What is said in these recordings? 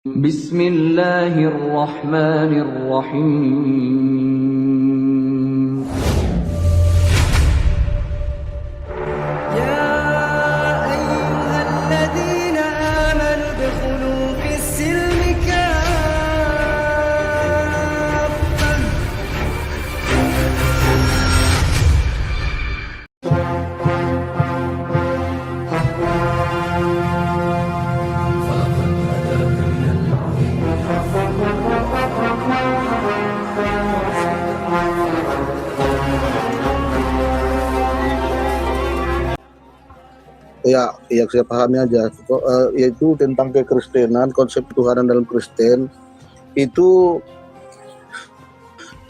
Bismillahirrahmanirrahim. يا أيها الذين آمنوا ادخلوا في السلم كافة Ya, yang saya pahami aja, yaitu tentang kekristenan, konsep Tuhanan dalam Kristen itu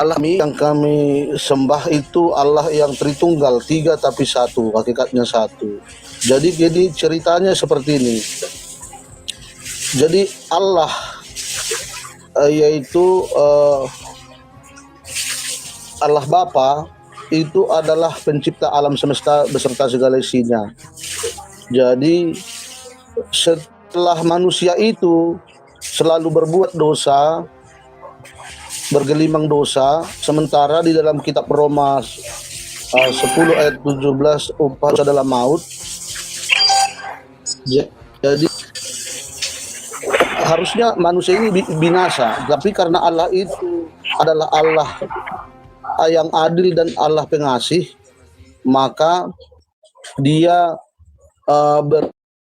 Allah yang kami sembah itu Allah yang Tritunggal, tiga tapi satu, hakikatnya satu. Jadi ceritanya seperti ini. Jadi Allah yaitu Allah Bapa itu adalah pencipta alam semesta beserta segala isinya. Jadi setelah manusia itu selalu berbuat dosa, bergelimang dosa, sementara di dalam kitab Roma 10 ayat 17 upah adalah maut. Jadi harusnya manusia ini binasa, tapi karena Allah itu adalah Allah yang adil dan Allah pengasih, maka Dia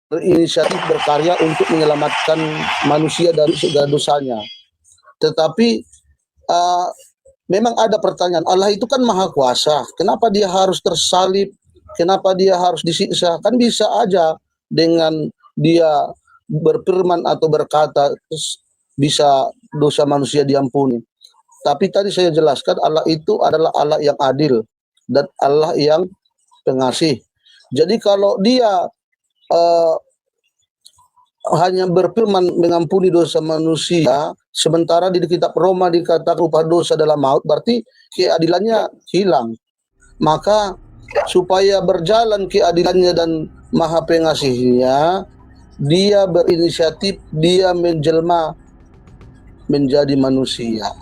berinisiatif berkarya untuk menyelamatkan manusia dari segala dosanya. Tetapi memang ada pertanyaan, Allah itu kan maha kuasa, kenapa dia harus tersalib, kenapa dia harus disiksa? Kan bisa aja dengan dia berfirman atau berkata bisa dosa manusia diampuni. Tapi tadi saya jelaskan Allah itu adalah Allah yang adil dan Allah yang pengasih. Jadi kalau dia hanya berfirman mengampuni dosa manusia, sementara di kitab Roma dikatakan upah dosa adalah maut, berarti keadilannya hilang. Maka supaya berjalan keadilannya dan maha pengasihnya, dia berinisiatif, dia menjelma menjadi manusia.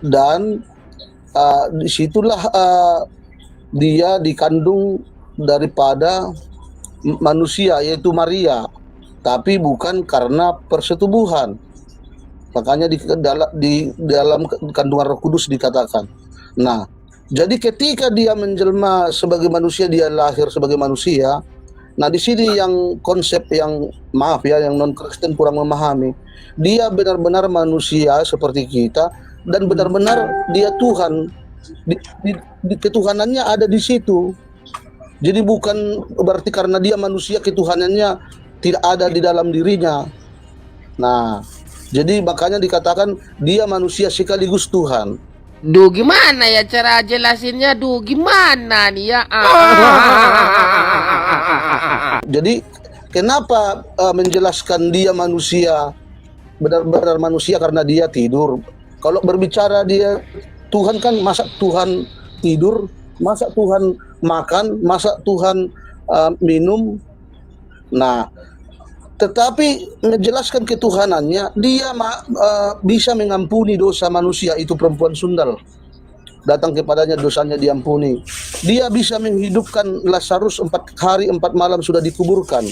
Dan disitulah dia dikandung daripada manusia yaitu Maria, tapi bukan karena persetubuhan. Makanya di dalam kandungan Roh Kudus dikatakan. Nah, jadi ketika dia menjelma sebagai manusia, dia lahir sebagai manusia. Nah, di sini yang konsep yang yang non Kristen kurang memahami. Dia benar-benar manusia seperti kita dan benar-benar dia Tuhan. Di ketuhanannya ada di situ. Jadi bukan berarti karena dia manusia ketuhanannya tidak ada di dalam dirinya. Nah, jadi makanya dikatakan dia manusia sekaligus Tuhan. Duh, gimana ya cara jelasinnya? Duh, gimana nih ya? Jadi kenapa menjelaskan dia manusia, benar-benar manusia karena dia tidur. Kalau berbicara dia Tuhan, kan masa Tuhan tidur, masa Tuhan makan, masa Tuhan minum. Nah, tetapi menjelaskan ketuhanannya, dia bisa mengampuni dosa manusia. Itu perempuan sundal, datang kepadanya dosanya diampuni. Dia bisa menghidupkan Lazarus 4 hari 4 malam sudah dikuburkan,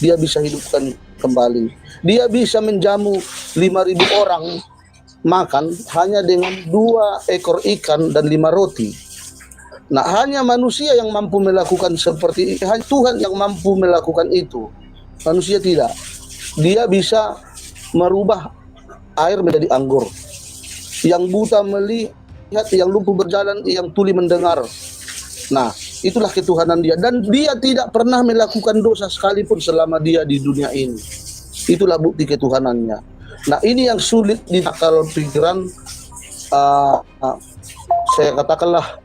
dia bisa hidupkan kembali. Dia bisa menjamu 5.000 orang makan hanya dengan 2 ekor ikan dan 5 roti. Nah, hanya manusia yang mampu melakukan seperti itu. Hanya Tuhan yang mampu melakukan itu. Manusia tidak. Dia bisa merubah air menjadi anggur. Yang buta melihat, yang lumpuh berjalan, yang tuli mendengar. Nah, itulah ketuhanan dia. Dan dia tidak pernah melakukan dosa sekalipun selama dia di dunia ini. Itulah bukti ketuhanannya. Nah, ini yang sulit diakal pikiran, saya katakanlah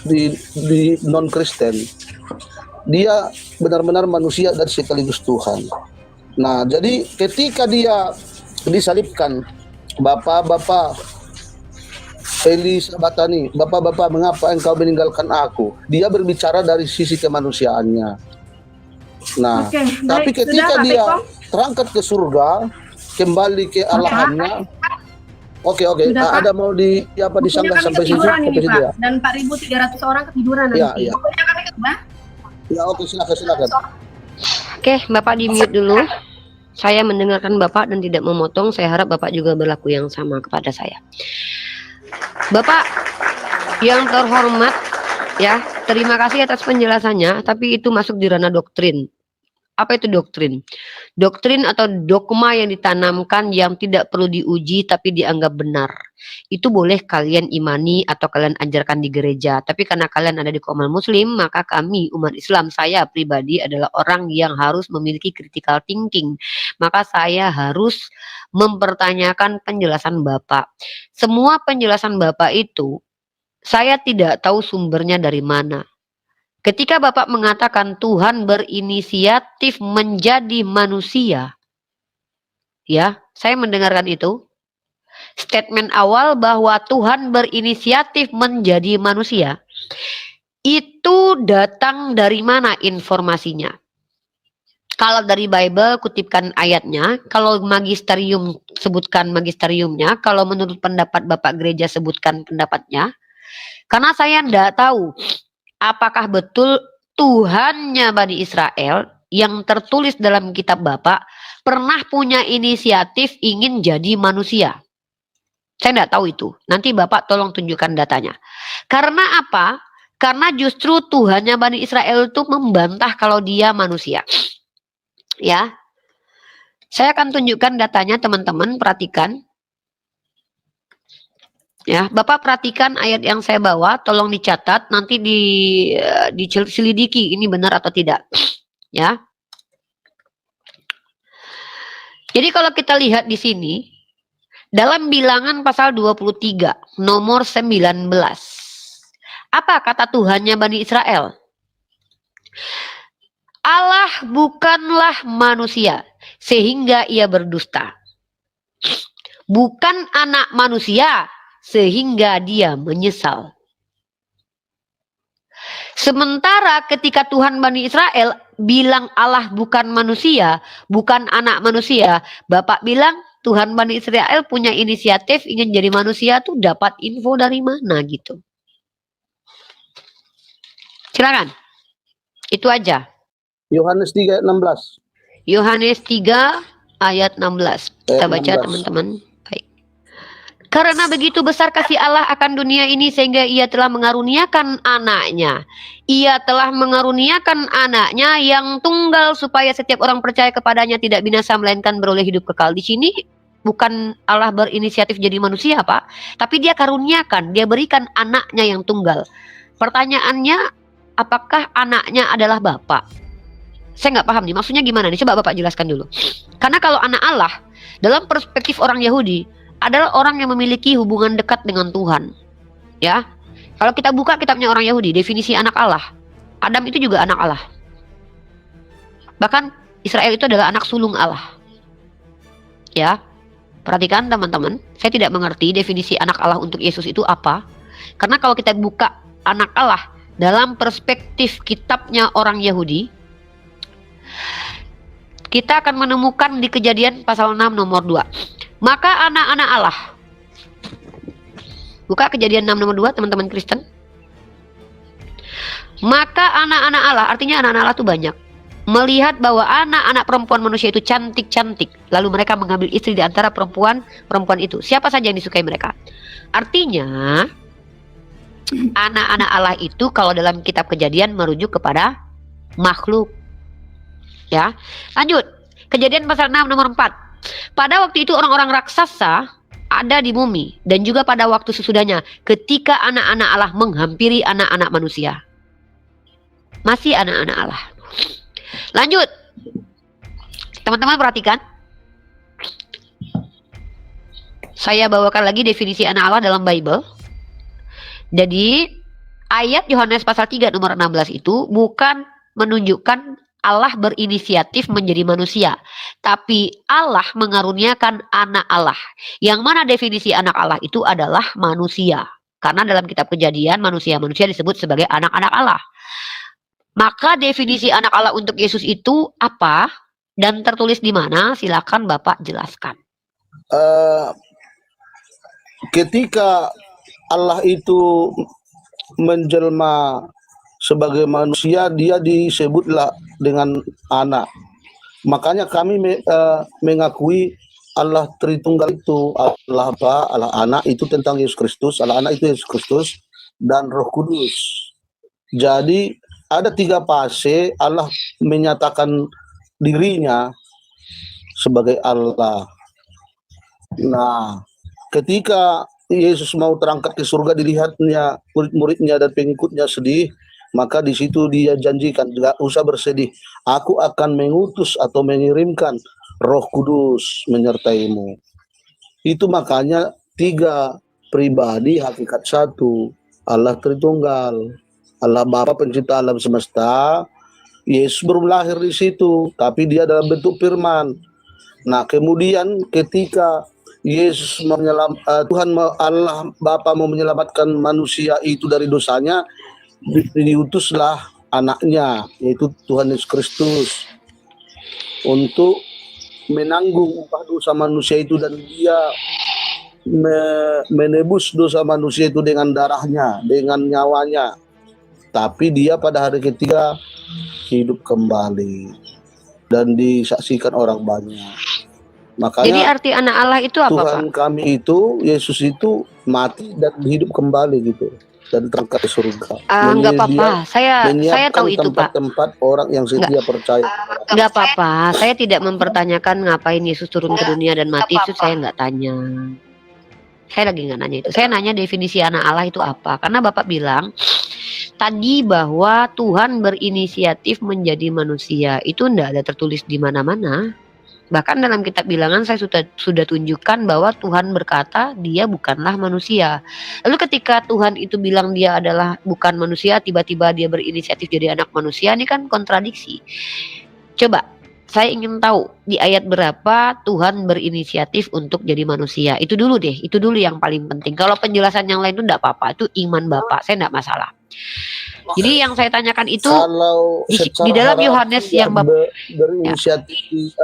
di non-Kristen. Dia benar-benar manusia dan sekaligus Tuhan. Nah, jadi ketika dia disalibkan, Bapak-bapak Feli Sabatani, Bapak-bapak mengapa engkau meninggalkan aku? Dia berbicara dari sisi kemanusiaannya. Nah, tapi ketika dia terangkat ke surga, kembali ke Allahannya. Oke, Sudah, Pak. ada mau disanggah Pokoknya kami sampai situ? ketiduran ini, Sampai situ Pak. ya? Dan 4.300 orang ketiduran Iya, nanti. iya. Pokoknya kami ketiduran. Ya, oke, silakan. Oke, Bapak di mute dulu. Saya mendengarkan Bapak dan tidak memotong. Saya harap Bapak juga berlaku yang sama kepada saya. Bapak yang terhormat, ya, terima kasih atas penjelasannya, tapi itu masuk di ranah doktrin. Apa itu doktrin? Doktrin atau dogma yang ditanamkan yang tidak perlu diuji tapi dianggap benar. Itu boleh kalian imani atau kalian ajarkan di gereja. Tapi karena kalian ada di komunitas muslim, maka kami umat Islam, saya pribadi adalah orang yang harus memiliki critical thinking. Maka saya harus mempertanyakan penjelasan Bapak. Semua penjelasan Bapak itu saya tidak tahu sumbernya dari mana. Ketika Bapak mengatakan Tuhan berinisiatif menjadi manusia, ya, saya mendengarkan itu. Statement awal bahwa Tuhan berinisiatif menjadi manusia, itu datang dari mana informasinya? Kalau dari Bible kutipkan ayatnya, kalau magisterium sebutkan magisteriumnya, kalau menurut pendapat Bapak gereja sebutkan pendapatnya. Karena saya tidak tahu apakah betul Tuhannya Bani Israel yang tertulis dalam kitab Bapak pernah punya inisiatif ingin jadi manusia. Saya tidak tahu itu. Nanti Bapak tolong tunjukkan datanya. Karena apa? Karena justru Tuhannya Bani Israel itu membantah kalau dia manusia. Ya, saya akan tunjukkan datanya, teman-teman, perhatikan. Ya, Bapak perhatikan ayat yang saya bawa, tolong dicatat, nanti diselidiki ini benar atau tidak. Ya. Jadi kalau kita lihat di sini, dalam Bilangan pasal 23, nomor 19. Apa kata Tuhannya Bani Israel? Allah bukanlah manusia, sehingga ia berdusta. Bukan anak manusia, sehingga dia menyesal. Sementara ketika Tuhan Bani Israel bilang Allah bukan manusia, bukan anak manusia, Bapak bilang Tuhan Bani Israel punya inisiatif ingin jadi manusia tuh dapat info dari mana gitu. Silakan. Itu aja. Yohanes 3 ayat 16. Yohanes 3 ayat 16. Kita baca 16. teman-teman. Karena begitu besar kasih Allah akan dunia ini sehingga ia telah mengaruniakan anaknya. Ia telah mengaruniakan anaknya yang tunggal supaya setiap orang percaya kepadanya tidak binasa melainkan beroleh hidup kekal. Di sini bukan Allah berinisiatif jadi manusia, Pak. Tapi dia karuniakan, dia berikan anaknya yang tunggal. Pertanyaannya, apakah anaknya adalah Bapak? Saya nggak paham nih, maksudnya gimana nih? Coba Bapak jelaskan dulu. Karena kalau anak Allah, dalam perspektif orang Yahudi, adalah orang yang memiliki hubungan dekat dengan Tuhan. Ya, kalau kita buka kitabnya orang Yahudi, definisi anak Allah, Adam itu juga anak Allah. Bahkan Israel itu adalah anak sulung Allah. Ya, perhatikan teman-teman, saya tidak mengerti definisi anak Allah untuk Yesus itu apa. Karena kalau kita buka anak Allah dalam perspektif kitabnya orang Yahudi, kita akan menemukan di Kejadian pasal 6 nomor 2. Maka anak-anak Allah. Buka Kejadian 6 nomor 2 teman-teman Kristen. Maka anak-anak Allah, artinya anak-anak Allah itu banyak, melihat bahwa anak-anak perempuan manusia itu cantik-cantik, lalu mereka mengambil istri di antara perempuan itu. Siapa saja yang disukai mereka. Artinya anak-anak Allah itu kalau dalam kitab Kejadian merujuk kepada makhluk. Ya, lanjut. Kejadian pasal 6 nomor 4. Pada waktu itu orang-orang raksasa ada di bumi dan juga pada waktu sesudahnya ketika anak-anak Allah menghampiri anak-anak manusia. Masih anak-anak Allah. Lanjut. Teman-teman perhatikan. Saya bawakan lagi definisi anak Allah dalam Bible. Jadi ayat Yohanes pasal 3 nomor 16 itu bukan menunjukkan Allah berinisiatif menjadi manusia, tapi Allah mengaruniakan anak Allah. Yang mana definisi anak Allah itu adalah manusia. Karena dalam kitab Kejadian manusia-manusia disebut sebagai anak-anak Allah. Maka definisi anak Allah untuk Yesus itu apa dan tertulis di mana? Silakan Bapak jelaskan. eh, ketika Allah itu menjelma sebagai manusia, dia disebutlah dengan anak. Makanya kami mengakui Allah Tritunggal itu Allah Bapa, Allah Anak itu tentang Yesus Kristus, Allah Anak itu Yesus Kristus dan Roh Kudus. Jadi ada 3 fase Allah menyatakan dirinya sebagai Allah. Nah, ketika Yesus mau terangkat ke surga, dilihatnya murid-muridnya dan pengikutnya sedih, maka di situ dia janjikan, "Tidak usah bersedih, aku akan mengutus atau mengirimkan Roh Kudus menyertaimu." Itu makanya 3 pribadi hakikat satu, Allah Tritunggal, Allah Bapa pencipta alam semesta. Yesus belum lahir di situ, tapi dia dalam bentuk firman. Nah, kemudian ketika Yesus Tuhan Allah Bapa mau menyelamatkan manusia itu dari dosanya, diutuslah anaknya, yaitu Tuhan Yesus Kristus, untuk menanggung upah dosa manusia itu, dan dia menebus dosa manusia itu dengan darahnya, dengan nyawanya. Tapi dia pada hari ketiga hidup kembali dan disaksikan orang banyak. Makanya Jadi arti anak Allah itu apa, Tuhan Pak? kami itu, Yesus itu mati dan hidup kembali gitu, dan terangkat ke surga. Enggak apa-apa. Saya Menyiapkan tahu itu, Pak. tempat-tempat orang yang setia percaya. Enggak apa-apa. Saya tidak mempertanyakan ngapain Yesus turun ke dunia dan mati, itu saya nggak tanya. Saya lagi nggak nanya itu. Saya nanya definisi anak Allah itu apa. Karena Bapak bilang tadi bahwa Tuhan berinisiatif menjadi manusia. Itu enggak ada tertulis di mana-mana. Bahkan dalam kitab Bilangan saya sudah tunjukkan bahwa Tuhan berkata dia bukanlah manusia. Lalu ketika Tuhan itu bilang dia adalah bukan manusia, tiba-tiba dia berinisiatif jadi anak manusia, ini kan kontradiksi. Coba, saya ingin tahu di ayat berapa Tuhan berinisiatif untuk jadi manusia. Itu dulu deh, itu dulu yang paling penting. Kalau penjelasan yang lain itu enggak apa-apa, itu iman Bapak, saya enggak masalah. Jadi yang saya tanyakan itu Kalau di dalam Yohanes yang Bapak berinisiatif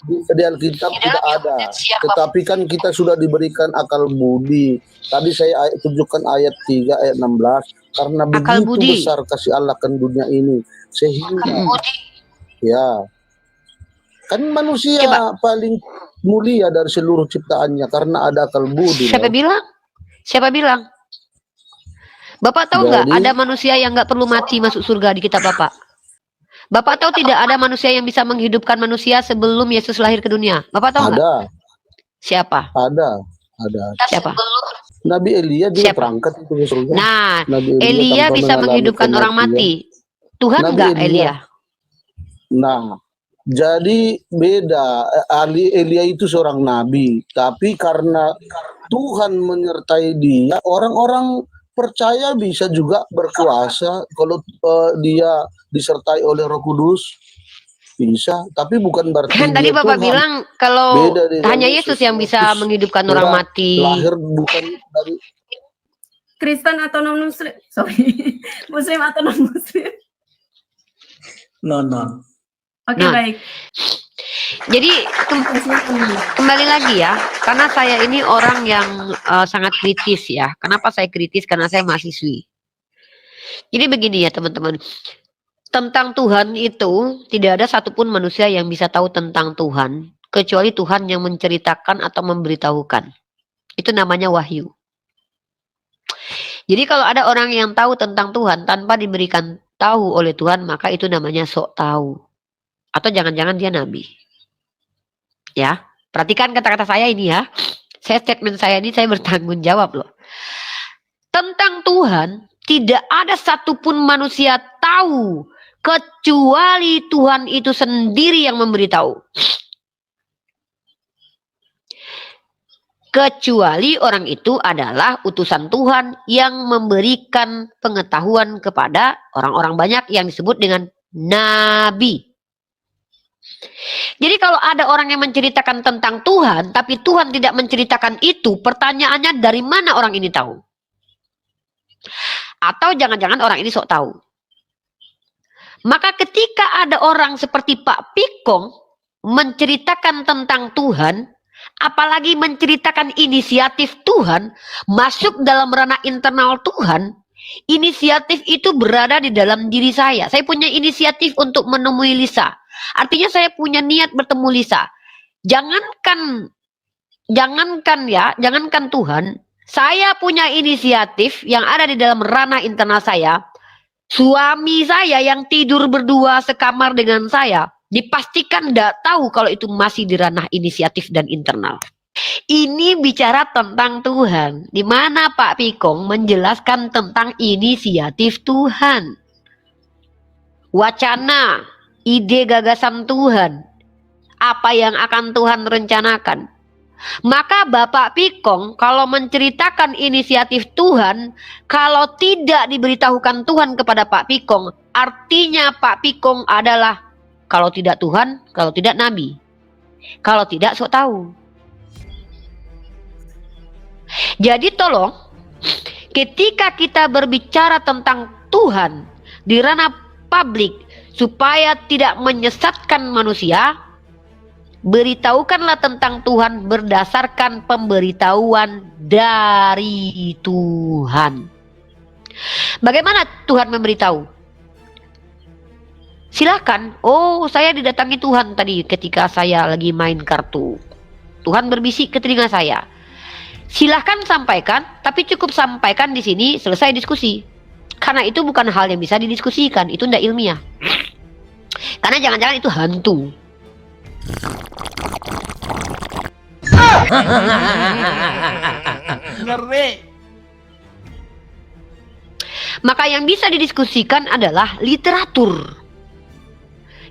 di Alkitab tidak ada, tetapi kan kita sudah diberikan akal budi. Tadi saya tunjukkan ayat 3 ayat 16, karena Akal begitu budi. besar kasih Allah kan dunia ini, sehingga ya kan manusia paling mulia dari seluruh ciptaannya karena ada akal budi. Siapa bilang? Siapa bilang? Bapak tahu nggak ada manusia yang nggak perlu mati masuk surga di kitab Bapak? Bapak tahu tidak ada manusia yang bisa menghidupkan manusia sebelum Yesus lahir ke dunia? Bapak tahu nggak? Ada, Siapa? ada. Siapa? Nabi Elia juga Siapa? terangkat itu ke surga. Nah, Nabi Elia tanpa bisa mengalami menghidupkan orang kematian. mati. Tuhan Nabi nggak Elia. Elia? Nah, jadi beda. Elia itu seorang nabi, tapi karena Tuhan menyertai dia, orang-orang percaya bisa juga berkuasa kalau dia disertai oleh Roh Kudus, bisa. Tapi bukan berarti Kan tadi dia Bapak Tuhan. bilang kalau Beda dengan hanya Yesus yang bisa menghidupkan orang mati. Lahir bukan dari Kristen atau non Muslim? Sorry, Muslim atau non Muslim? Non. Oke, Non. baik. Jadi kembali lagi ya, karena saya ini orang yang sangat kritis ya. Kenapa saya kritis? Karena saya mahasiswi. Jadi begini ya teman-teman, tentang Tuhan itu tidak ada satupun manusia yang bisa tahu tentang Tuhan kecuali Tuhan yang menceritakan atau memberitahukan. Itu namanya wahyu. Jadi kalau ada orang yang tahu tentang Tuhan tanpa diberikan tahu oleh Tuhan, maka itu namanya sok tahu. Atau jangan-jangan dia nabi. Ya, perhatikan kata-kata saya ini ya. Statement saya ini saya bertanggung jawab loh. Tentang Tuhan, tidak ada satupun manusia tahu kecuali Tuhan itu sendiri yang memberitahu. Kecuali orang itu adalah utusan Tuhan yang memberikan pengetahuan kepada orang-orang banyak yang disebut dengan nabi. Jadi kalau ada orang yang menceritakan tentang Tuhan, tapi Tuhan tidak menceritakan itu, pertanyaannya dari mana orang ini tahu? Atau jangan-jangan orang ini sok tahu. Maka ketika ada orang seperti Pak Pikong menceritakan tentang Tuhan, apalagi menceritakan inisiatif Tuhan, masuk dalam ranah internal Tuhan. Inisiatif itu berada di dalam diri saya. Saya punya inisiatif untuk menemui Lisa. Artinya saya punya niat bertemu Lisa. Jangankan Tuhan, saya punya inisiatif yang ada di dalam ranah internal saya. Suami saya yang tidur berdua sekamar dengan saya, dipastikan tidak tahu kalau itu masih di ranah inisiatif dan internal. Ini bicara tentang Tuhan, di mana Pak Pikong menjelaskan tentang inisiatif Tuhan. Wacana, ide gagasan Tuhan, apa yang akan Tuhan rencanakan. Maka Bapak Pikong kalau menceritakan inisiatif Tuhan, kalau tidak diberitahukan Tuhan kepada Pak Pikong, artinya Pak Pikong adalah kalau tidak Tuhan, kalau tidak Nabi, kalau tidak sok tahu. Jadi tolong, ketika kita berbicara tentang Tuhan di ranah publik supaya tidak menyesatkan manusia, beritahukanlah tentang Tuhan berdasarkan pemberitahuan dari Tuhan. Bagaimana Tuhan memberitahu? Silakan. Oh, saya didatangi Tuhan tadi ketika saya lagi main kartu. Tuhan berbisik ke telinga saya. Silahkan sampaikan, tapi cukup sampaikan di sini, selesai diskusi. Karena itu bukan hal yang bisa didiskusikan, itu tidak ilmiah. Karena jangan-jangan itu hantu. Ngeri. Maka yang bisa didiskusikan adalah literatur.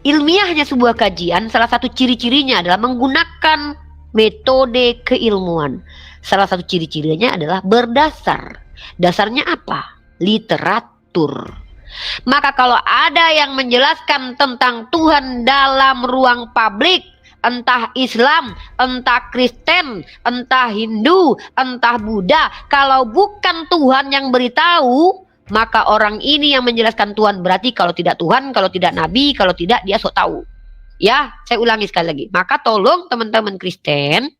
Ilmiahnya sebuah kajian, salah satu ciri-cirinya adalah menggunakan metode keilmuan. Salah satu ciri-cirinya adalah berdasar. Dasarnya apa? Literatur. Maka kalau ada yang menjelaskan tentang Tuhan dalam ruang publik, entah Islam, entah Kristen, entah Hindu, entah Buddha, kalau bukan Tuhan yang beritahu, maka orang ini yang menjelaskan Tuhan. Berarti kalau tidak Tuhan, kalau tidak Nabi, kalau tidak dia sok tahu. Ya, saya ulangi sekali lagi. Maka tolong teman-teman Kristen,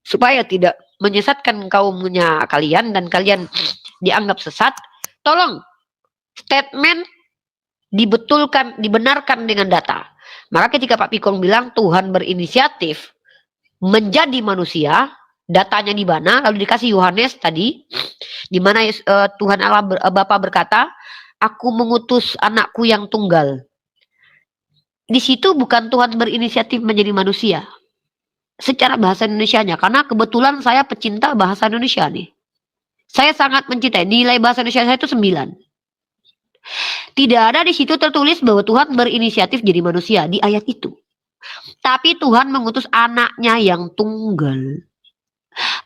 supaya tidak menyesatkan kaumnya kalian dan kalian dianggap sesat, tolong statement dibetulkan, dibenarkan dengan data. Maka ketika Pak Pikong bilang Tuhan berinisiatif menjadi manusia, datanya di mana? Lalu dikasih Yohanes tadi, di mana Tuhan Allah Bapa berkata, aku mengutus anakku yang tunggal. Di situ bukan Tuhan berinisiatif menjadi manusia. Secara bahasa Indonesianya, karena kebetulan saya pecinta bahasa Indonesia nih. Saya sangat mencintai, nilai bahasa Indonesia saya itu 9. Tidak ada di situ tertulis bahwa Tuhan berinisiatif jadi manusia di ayat itu. Tapi Tuhan mengutus anaknya yang tunggal.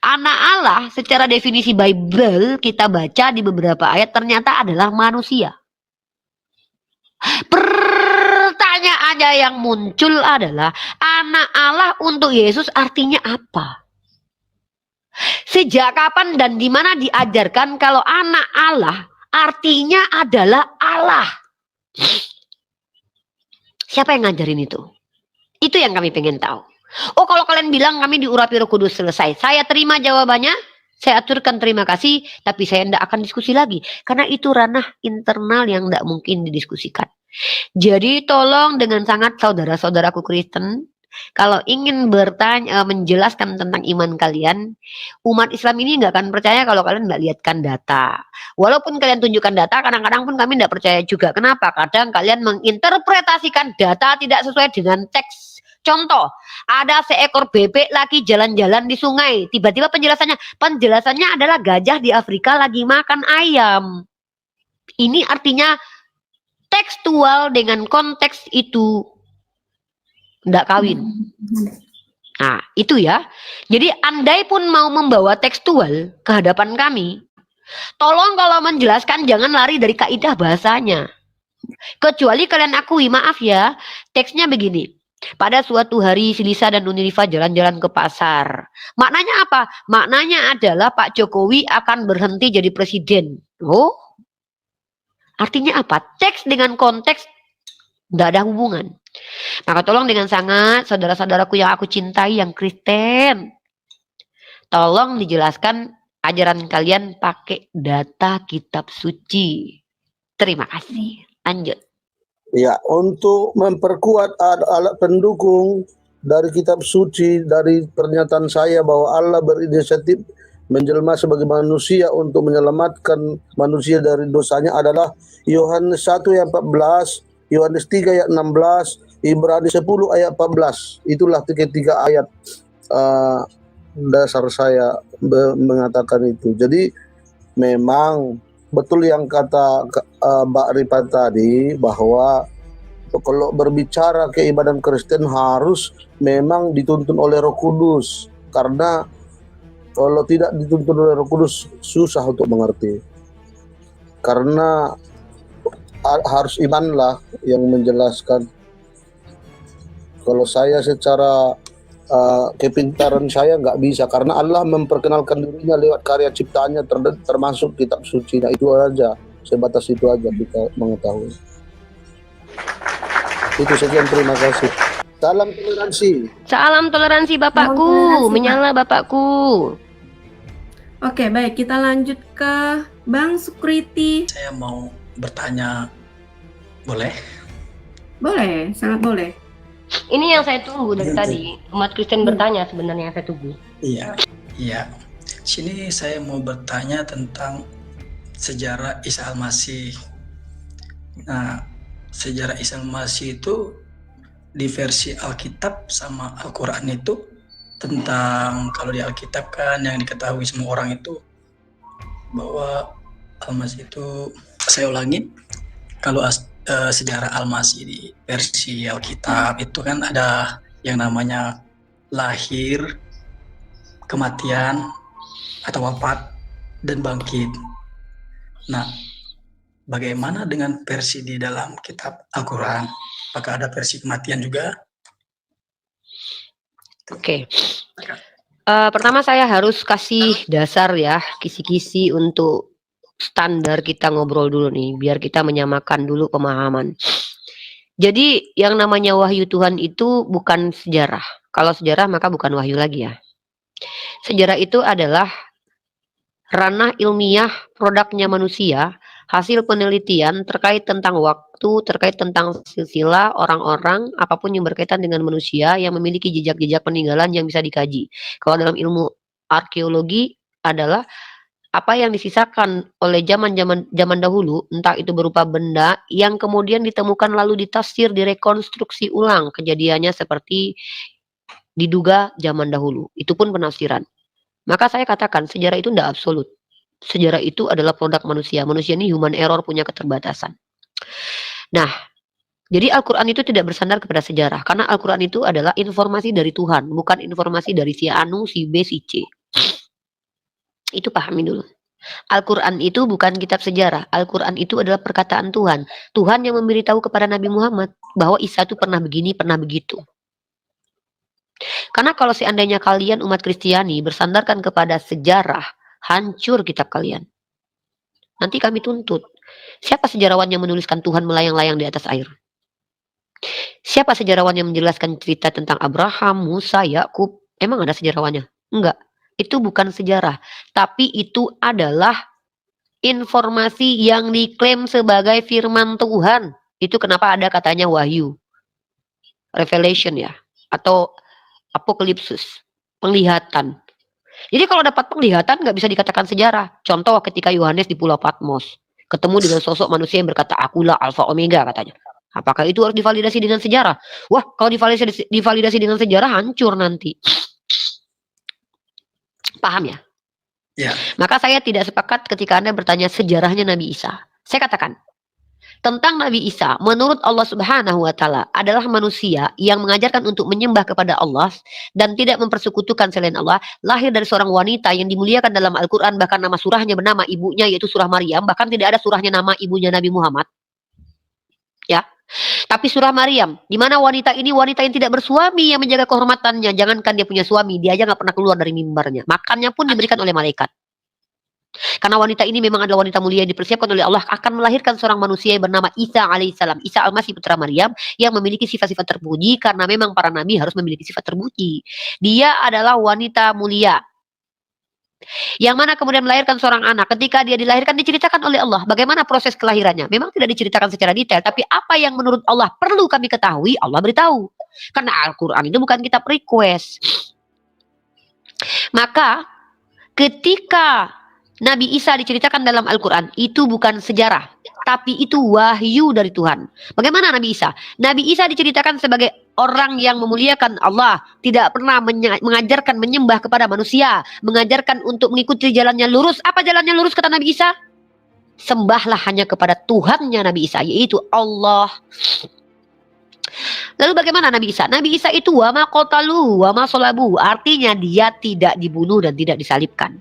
Anak Allah secara definisi Bible kita baca di beberapa ayat ternyata adalah manusia. Pertanyaannya yang muncul adalah anak Allah untuk Yesus artinya apa? Sejak kapan dan di mana diajarkan kalau anak Allah artinya adalah Allah? Siapa yang ngajarin itu? Itu yang kami pengen tahu. Oh, kalau kalian bilang kami diurapi Roh Kudus selesai, saya terima jawabannya, saya aturkan terima kasih, tapi saya tidak akan diskusi lagi karena itu ranah internal yang tidak mungkin didiskusikan. Jadi tolong dengan sangat saudara-saudaraku Kristen, kalau ingin bertanya, menjelaskan tentang iman kalian, umat Islam ini nggak akan percaya kalau kalian nggak lihatkan data. Walaupun kalian tunjukkan data, kadang-kadang pun kami nggak percaya juga. Kenapa? Kadang kalian menginterpretasikan data tidak sesuai dengan teks. Contoh, ada seekor bebek lagi jalan-jalan di sungai. Tiba-tiba penjelasannya adalah gajah di Afrika lagi makan ayam. Ini artinya tekstual dengan konteks itu tidak kawin. Nah, itu ya. Jadi andai pun mau membawa tekstual ke hadapan kami, tolong kalau menjelaskan jangan lari dari kaidah bahasanya. Kecuali kalian akui, maaf ya, teksnya begini. Pada suatu hari si Lisa dan Nunilifa jalan-jalan ke pasar. Maknanya apa? Maknanya adalah Pak Jokowi akan berhenti jadi presiden. Oh, artinya apa? Teks dengan konteks tidak ada hubungan. Maka tolong dengan sangat saudara-saudaraku yang aku cintai yang Kristen, tolong dijelaskan ajaran kalian pakai data kitab suci. Terima kasih. Lanjut. Ya, untuk memperkuat alat pendukung dari kitab suci, dari pernyataan saya bahwa Allah berinisiatif menjelma sebagai manusia untuk menyelamatkan manusia dari dosanya adalah Yohanes 1 ayat 14, Yohanes 3 ayat 16, Ibrani 10 ayat 14. Itulah ketiga ayat dasar saya mengatakan itu. Jadi memang betul yang kata Mbak Ripa tadi, bahwa kalau berbicara keibadah Kristen harus memang dituntun oleh Roh Kudus, karena kalau tidak dituntun oleh Roh Kudus susah untuk mengerti, karena harus imanlah yang menjelaskan. Kalau saya secara kepintaran saya nggak bisa, karena Allah memperkenalkan dirinya lewat karya ciptaannya, termasuk kitab suci. Nah itu aja, sebatas itu aja kita mengetahui. Itu sekian, terima kasih. Salam toleransi. Salam toleransi Bapakku, Salam toleransi, menyala Bapakku. Oke, baik, kita lanjut ke Bang Sukriti. Saya mau bertanya, boleh? Boleh, sangat boleh. Ini yang saya tunggu dari Itu. tadi. Umat Kristen bertanya sebenarnya yang saya tunggu. Iya, iya. Sini saya mau bertanya tentang sejarah Isa Al-Masih. Nah, sejarah Isa Al-Masih itu di versi Alkitab sama Al-Quran itu tentang, kalau di Alkitab kan yang diketahui semua orang itu bahwa Al-Masih itu, saya ulangi, kalau sejarah Al-Masih di versi Alkitab itu kan ada yang namanya lahir, kematian atau wafat, dan bangkit. Nah, bagaimana dengan versi di dalam kitab Al-Quran? Apakah ada versi kematian juga? Oke. Pertama saya harus kasih dasar ya, kisi-kisi untuk standar kita ngobrol dulu nih, biar kita menyamakan dulu pemahaman. Jadi yang namanya wahyu Tuhan itu bukan sejarah. Kalau sejarah maka bukan wahyu lagi ya. Sejarah itu adalah ranah ilmiah produknya manusia, hasil penelitian terkait tentang waktu, terkait tentang silsilah orang-orang, apapun yang berkaitan dengan manusia yang memiliki jejak-jejak peninggalan yang bisa dikaji. Kalau dalam ilmu arkeologi adalah apa yang disisakan oleh zaman dahulu, entah itu berupa benda yang kemudian ditemukan lalu ditafsir, direkonstruksi ulang kejadiannya seperti diduga zaman dahulu. Itu pun penafsiran. Maka saya katakan sejarah itu tidak absolut. Sejarah itu adalah produk manusia. Manusia ini human error, punya keterbatasan. Nah, jadi Al-Quran itu tidak bersandar kepada sejarah. Karena Al-Quran itu adalah informasi dari Tuhan, bukan informasi dari si Anu, si B, si C. Itu pahami dulu. Al-Quran itu bukan kitab sejarah. Al-Quran itu adalah perkataan Tuhan. Tuhan yang memberitahu kepada Nabi Muhammad bahwa Isa itu pernah begini, pernah begitu. Karena kalau seandainya kalian umat Kristiani bersandarkan kepada sejarah, hancur kitab kalian. Nanti kami tuntut. Siapa sejarawan yang menuliskan Tuhan melayang-layang di atas air? Siapa sejarawan yang menjelaskan cerita tentang Abraham, Musa, Yakub? Emang ada sejarawannya? Enggak. Itu bukan sejarah. Tapi itu adalah informasi yang diklaim sebagai firman Tuhan. Itu kenapa ada katanya wahyu. Revelation ya. Atau apokalipsis. Penglihatan. Jadi kalau dapat penglihatan nggak bisa dikatakan sejarah. Contoh ketika Yohanes di Pulau Patmos. Ketemu dengan sosok manusia yang berkata, akulah Alfa Omega katanya. Apakah itu harus divalidasi dengan sejarah? Wah, kalau divalidasi dengan sejarah hancur nanti. Paham ya? Ya. Maka saya tidak sepakat ketika Anda bertanya sejarahnya Nabi Isa. Saya katakan, tentang Nabi Isa, menurut Allah Subhanahu wa Ta'ala, adalah manusia yang mengajarkan untuk menyembah kepada Allah dan tidak mempersekutukan selain Allah, lahir dari seorang wanita yang dimuliakan dalam Al-Quran, bahkan nama surahnya bernama ibunya, yaitu surah Maryam, bahkan tidak ada surahnya nama ibunya Nabi Muhammad. Ya. Tapi surah Maryam, di mana wanita ini wanita yang tidak bersuami yang menjaga kehormatannya. Jangankan dia punya suami, dia aja nggak pernah keluar dari mimbarnya. Makannya pun diberikan oleh malaikat. Karena wanita ini memang adalah wanita mulia yang dipersiapkan oleh Allah akan melahirkan seorang manusia yang bernama Isa alaihissalam. Isa Al-Masih putra Maryam yang memiliki sifat-sifat terpuji, karena memang para nabi harus memiliki sifat terpuji. Dia adalah wanita mulia. Yang mana kemudian melahirkan seorang anak. Ketika dia dilahirkan diceritakan oleh Allah bagaimana proses kelahirannya. Memang tidak diceritakan secara detail, tapi apa yang menurut Allah perlu kami ketahui, Allah beritahu. Karena Al-Quran itu bukan kitab request. Maka ketika Nabi Isa diceritakan dalam Al-Quran, itu bukan sejarah, tapi itu wahyu dari Tuhan. Bagaimana Nabi Isa? Nabi Isa diceritakan sebagai orang yang memuliakan Allah, tidak pernah mengajarkan menyembah kepada manusia, mengajarkan untuk mengikuti jalannya lurus. Apa jalannya lurus kata Nabi Isa? Sembahlah hanya kepada Tuhannya Nabi Isa, yaitu Allah. Lalu bagaimana Nabi Isa? Nabi Isa itu wama qatalu wama solabu, artinya dia tidak dibunuh dan tidak disalibkan.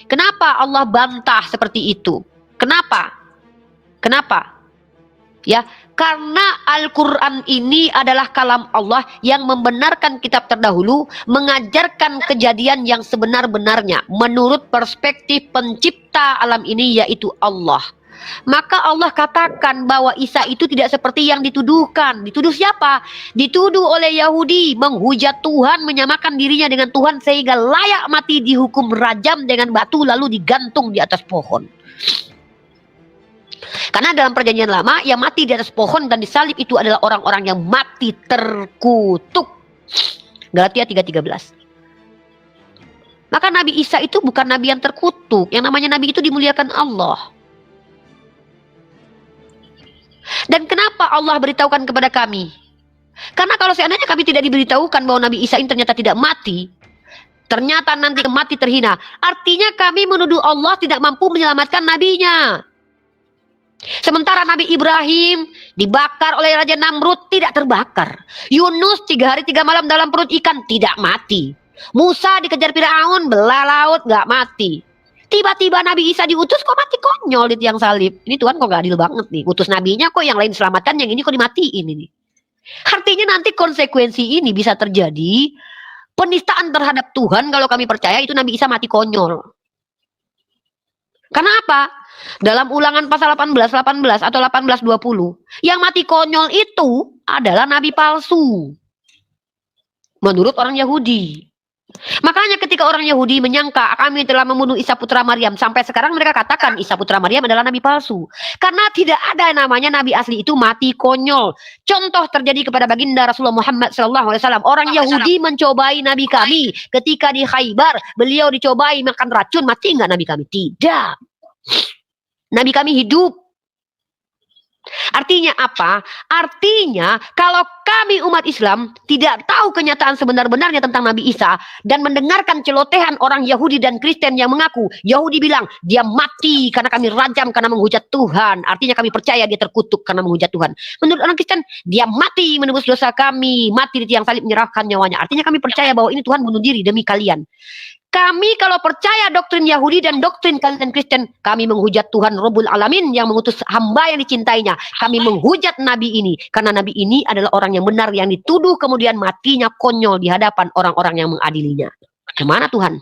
Kenapa Allah bantah seperti itu? Kenapa? Kenapa? Ya, karena Al-Quran ini adalah kalam Allah yang membenarkan kitab terdahulu, mengajarkan kejadian yang sebenar-benarnya menurut perspektif pencipta alam ini, yaitu Allah. Maka Allah katakan bahwa Isa itu tidak seperti yang dituduhkan. Dituduh siapa? Dituduh oleh Yahudi menghujat Tuhan, menyamakan dirinya dengan Tuhan sehingga layak mati, dihukum rajam dengan batu lalu digantung di atas pohon. Karena dalam perjanjian lama yang mati di atas pohon dan disalib itu adalah orang-orang yang mati terkutuk. Galatia 3:13. Maka Nabi Isa itu bukan nabi yang terkutuk. Yang namanya nabi itu dimuliakan Allah. Dan kenapa Allah beritahukan kepada kami? Karena kalau seandainya kami tidak diberitahukan bahwa Nabi Isa ini ternyata tidak mati, ternyata nanti mati terhina, artinya kami menuduh Allah tidak mampu menyelamatkan nabinya. Sementara Nabi Ibrahim dibakar oleh Raja Namrud, tidak terbakar. Yunus 3 hari 3 malam dalam perut ikan, tidak mati. Musa dikejar Firaun, belah laut, gak mati. Tiba-tiba Nabi Isa diutus kok mati konyol di tiang salib. Ini Tuhan kok gak adil banget nih. Utus nabinya kok yang lain selamatkan, yang ini kok dimatiin ini. Artinya nanti konsekuensi ini bisa terjadi penistaan terhadap Tuhan kalau kami percaya itu Nabi Isa mati konyol. Karena apa? Dalam Ulangan pasal 18 atau 18:20, yang mati konyol itu adalah nabi palsu. Menurut orang Yahudi. Makanya ketika orang Yahudi menyangka kami telah membunuh Isa putra Maryam, sampai sekarang mereka katakan Isa putra Maryam adalah nabi palsu. Karena tidak ada namanya nabi asli itu mati konyol. Contoh terjadi kepada baginda Rasulullah Muhammad SAW. Orang Yahudi mencobai nabi kami. Ketika di Khaybar, beliau dicobai makan racun, mati nggak nabi kami? Tidak. Nabi kami hidup. Artinya apa? Artinya kalau kami umat Islam tidak tahu kenyataan sebenar-benarnya tentang Nabi Isa dan mendengarkan celotehan orang Yahudi dan Kristen yang mengaku, Yahudi bilang dia mati karena kami rajam karena menghujat Tuhan, artinya kami percaya dia terkutuk karena menghujat Tuhan. Menurut orang Kristen dia mati menebus dosa kami, mati di tiang salib menyerahkan nyawanya, artinya kami percaya bahwa ini Tuhan bunuh diri demi kalian. Kami kalau percaya doktrin Yahudi dan doktrin kalian Kristen, kami menghujat Tuhan Rabbul Alamin yang mengutus hamba yang dicintainya. Kami menghujat Nabi ini, karena Nabi ini adalah orang yang benar yang dituduh kemudian matinya konyol di hadapan orang-orang yang mengadilinya. Kemana Tuhan?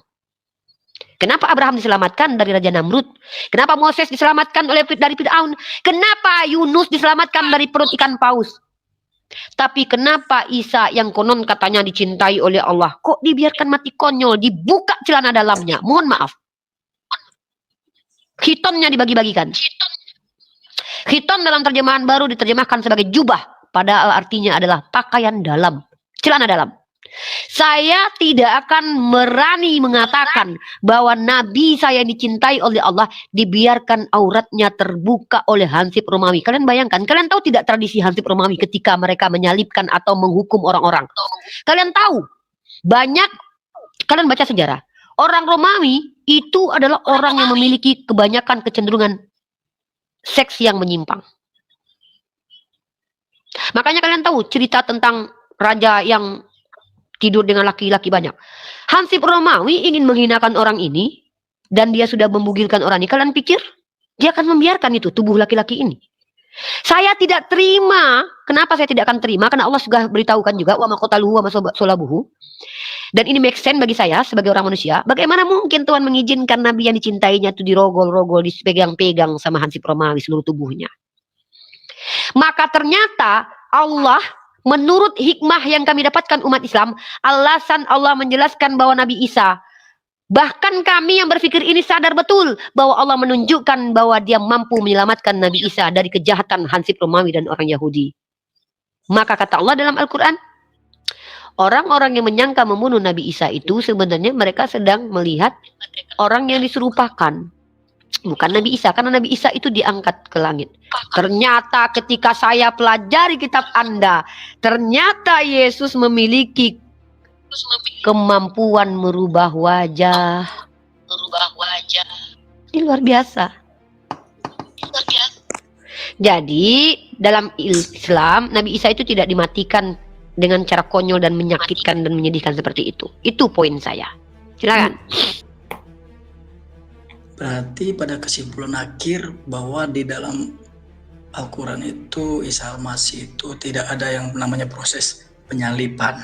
Kenapa Abraham diselamatkan dari Raja Namrud? Kenapa Moses diselamatkan dari Firaun? Kenapa Yunus diselamatkan dari perut ikan paus? Tapi kenapa Isa yang konon katanya dicintai oleh Allah kok dibiarkan mati konyol, dibuka celana dalamnya? Mohon maaf, khitonnya dibagi-bagikan. Khiton dalam terjemahan baru diterjemahkan sebagai jubah, padahal artinya adalah pakaian dalam, celana dalam. Saya tidak akan berani mengatakan bahwa Nabi saya yang dicintai oleh Allah dibiarkan auratnya terbuka oleh Hansip Romawi. Kalian bayangkan, kalian tahu tidak tradisi Hansip Romawi ketika mereka menyalibkan atau menghukum orang-orang? Kalian tahu, banyak, kalian baca sejarah, orang Romawi itu adalah orang yang memiliki kebanyakan kecenderungan seks yang menyimpang. Makanya kalian tahu cerita tentang raja yang tidur dengan laki-laki banyak. Hansip Romawi ingin menghinakan orang ini dan dia sudah membugilkan orang ini. Kalian pikir dia akan membiarkan itu tubuh laki-laki ini? Saya tidak terima. Kenapa saya tidak akan terima? Karena Allah sudah beritahukan juga wa ma qataluhu wa ma solabuhu. Dan ini make sense bagi saya sebagai orang manusia. Bagaimana mungkin Tuhan mengizinkan Nabi yang dicintainya itu dirogol-rogol, dipegang-pegang sama Hansip Romawi seluruh tubuhnya? Maka ternyata Allah, menurut hikmah yang kami dapatkan umat Islam, alasan Allah menjelaskan bahwa Nabi Isa Bahkan kami yang berpikir ini sadar betul bahwa Allah menunjukkan bahwa dia mampu menyelamatkan Nabi Isa dari kejahatan Hansip Romawi dan orang Yahudi. Maka kata Allah dalam Al-Quran, orang-orang yang menyangka membunuh Nabi Isa itu sebenarnya mereka sedang melihat orang yang diserupakan. Bukan Nabi Isa, karena Nabi Isa itu diangkat ke langit. Ternyata ketika saya pelajari kitab Anda, ternyata Yesus memiliki kemampuan merubah wajah. Ini luar biasa. Jadi dalam Islam Nabi Isa itu tidak dimatikan dengan cara konyol dan menyakitkan dan menyedihkan seperti itu. Itu poin saya. Silakan. Berarti pada kesimpulan akhir bahwa di dalam Al-Quran itu Isa Al-Masih itu tidak ada yang namanya proses penyaliban.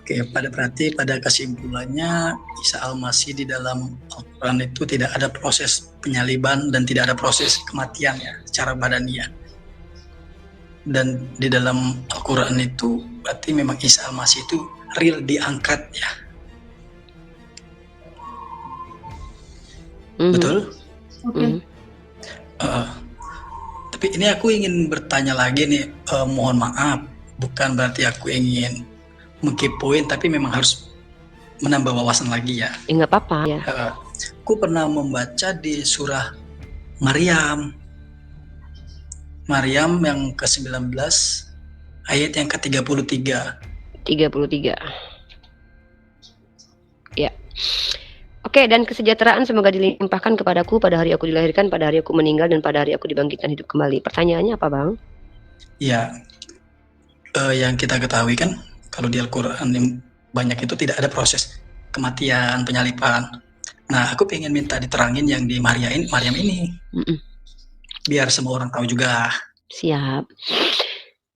Oke, berarti pada kesimpulannya Isa Al-Masih di dalam Al-Quran itu tidak ada proses penyaliban dan tidak ada proses kematian ya secara badaniah. Dan di dalam Al-Quran itu berarti memang Isa Al-Masih itu real diangkat ya. Betul? Oke. Tapi ini aku ingin bertanya lagi nih, mohon maaf, bukan berarti aku ingin mengkepoin, tapi memang harus menambah wawasan lagi ya. Enggak apa-apa ya. Aku pernah membaca di surah Maryam yang ke-19 ayat yang ke-33. 33. Ya. Oke, dan kesejahteraan semoga dilimpahkan kepadaku pada hari aku dilahirkan, pada hari aku meninggal, dan pada hari aku dibangkitkan hidup kembali. Pertanyaannya apa, Bang? Ya, yang kita ketahui kan kalau di Al-Quran yang banyak itu tidak ada proses kematian, penyaliban. Nah, aku pengen minta diterangin yang di Maryam ini. Biar semua orang tahu juga. Siap.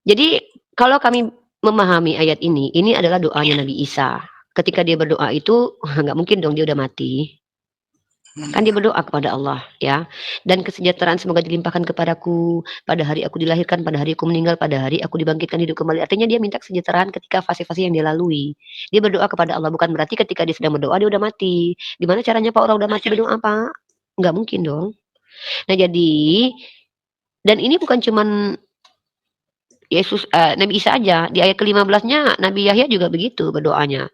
Jadi, kalau kami memahami ayat ini adalah doanya Nabi Isa. Ketika dia berdoa itu, nggak mungkin dong dia udah mati. Kan dia berdoa kepada Allah, ya. Dan kesejahteraan semoga dilimpahkan kepadaku pada hari aku dilahirkan, pada hari aku meninggal, pada hari aku dibangkitkan hidup kembali. Artinya dia minta kesejahteraan ketika fase-fase yang dia lalui. Dia berdoa kepada Allah, bukan berarti ketika dia sedang berdoa dia udah mati. Gimana caranya Pak orang udah mati berdoa apa? Nggak mungkin dong. Nah jadi, dan ini bukan cuman Yesus, Nabi Isa aja. Di ayat ke-15-nya Nabi Yahya juga begitu berdoanya.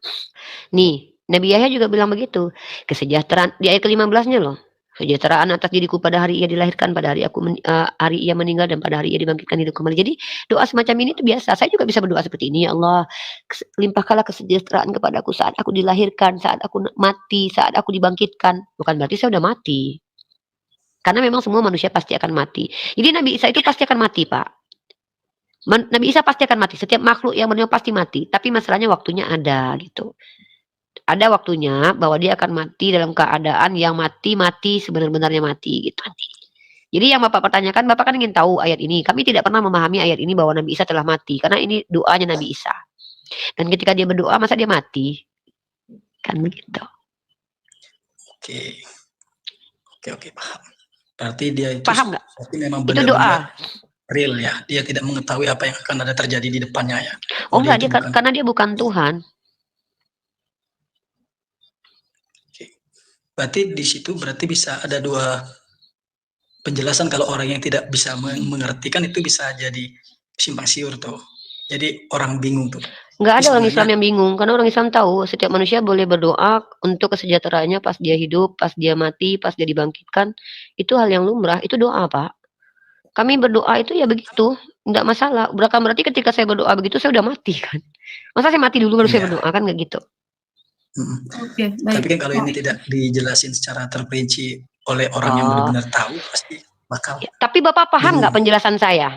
Nih, Nabi Yahya juga bilang begitu. Kesejahteraan di ayat ke-15-nya loh. Kesejahteraan atas diriku pada hari ia dilahirkan, pada hari hari ia meninggal, dan pada hari ia dibangkitkan hidup kembali. Jadi doa semacam ini itu biasa. Saya juga bisa berdoa seperti ini. Ya Allah, limpahkanlah kesejahteraan kepadaku saat aku dilahirkan, saat aku mati, saat aku dibangkitkan. Bukan berarti saya udah mati. Karena memang semua manusia pasti akan mati. Jadi Nabi Isa itu pasti akan mati, Pak. Nabi Isa pasti akan mati. Setiap makhluk yang bernyawa pasti mati. Tapi masalahnya waktunya ada gitu. Ada waktunya bahwa dia akan mati dalam keadaan yang mati sebenar-benarnya mati gitu. Jadi yang Bapak pertanyakan, Bapak kan ingin tahu ayat ini. Kami tidak pernah memahami ayat ini bahwa Nabi Isa telah mati. Karena ini doanya Nabi Isa. Dan ketika dia berdoa, masa dia mati? Kan begitu. Oke, paham. Berarti dia itu Paham nggak? berarti memang Itu doa. benar-benar real ya. Dia tidak mengetahui apa yang akan ada terjadi di depannya ya. Oh enggak, itu bukan. karena dia bukan Tuhan. Berarti di situ berarti bisa ada dua penjelasan kalau orang yang tidak bisa mengerti kan itu bisa jadi simpang siur tuh. Jadi orang bingung tuh. Enggak ada orang Sebenarnya- Islam yang bingung, karena orang Islam tahu setiap manusia boleh berdoa untuk kesejahteraannya pas dia hidup, pas dia mati, pas dia dibangkitkan. Itu hal yang lumrah, itu doa, Pak. Kami berdoa itu ya begitu, enggak masalah. Bukan berarti ketika saya berdoa begitu saya udah mati kan. Masa saya mati dulu baru saya Iya. berdoa, kan enggak gitu. Oke, baik. Tapi kan kalau ini tidak dijelasin secara terperinci oleh orang yang Oh. benar-benar tahu pasti bakal Ya, tapi Bapak paham nggak penjelasan saya?